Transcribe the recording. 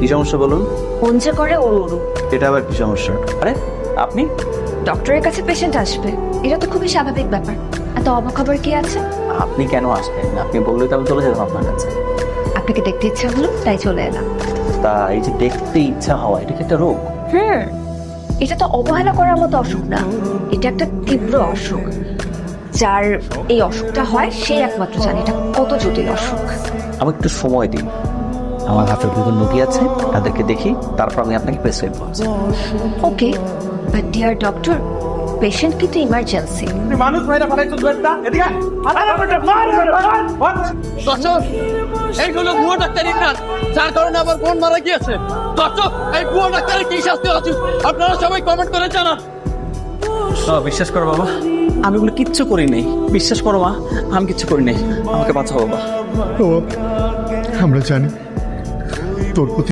কি সমস্যা বলুন? মন যে করে ওর ওরু। এটা আবার কি সমস্যা? আরে আপনি? ডক্টরের কাছে পেশেন্ট আসবে, এটা তো খুবই স্বাভাবিক ব্যাপার। এত অবাক খবর কি আছে? আপনি কেন আসবেন? আপনি বললেই তো আমি চলে যেতাম আপনার কাছে। আপনাকে দেখতে ইচ্ছা হলো তাই চলে এলাম। তা এই যে দেখতে ইচ্ছা হওয়া, এটা কি একটা রোগ? এটা তো অবহেলা করার মতো অসুখ না, এটা একটা তীব্র অসুখ। যার এই অসুখটা হয় সে একমাত্র জানে এটা কত জটিল অসুখ। আমাকে একটু সময় দিন, আমার হাতে বিভিন্ন রোগী আছে, তাদেরকে দেখি, তারপর আমি আপনাকে প্রেসক্রাইব করছি। ওকে, বাট ডিয়ার ডক্টর, পেশেন্ট কিন্তু ইমার্জেন্সি। মানুষ মেয়েরা ফেলাইছো দুয়েরটা এদিকে দর্শক, এইগুলো ভুয়ো ডাক্তারি কাজ, যার কারণে আমার বোন মারা গিয়েছে। দর্শক, এই ভুয়ো ডাক্তারের কি শাস্তি হওয়া উচিত আপনারা সবাই কমেন্ট করে জানান। বিশ্বাস করো বাবা, আমি ওগুলো কিচ্ছু করি নাই। বিশ্বাস করো মা, আমি কিচ্ছু করি নাই। আমাকে বাঁচাও বাবা। আমরা জানি তোর প্রতি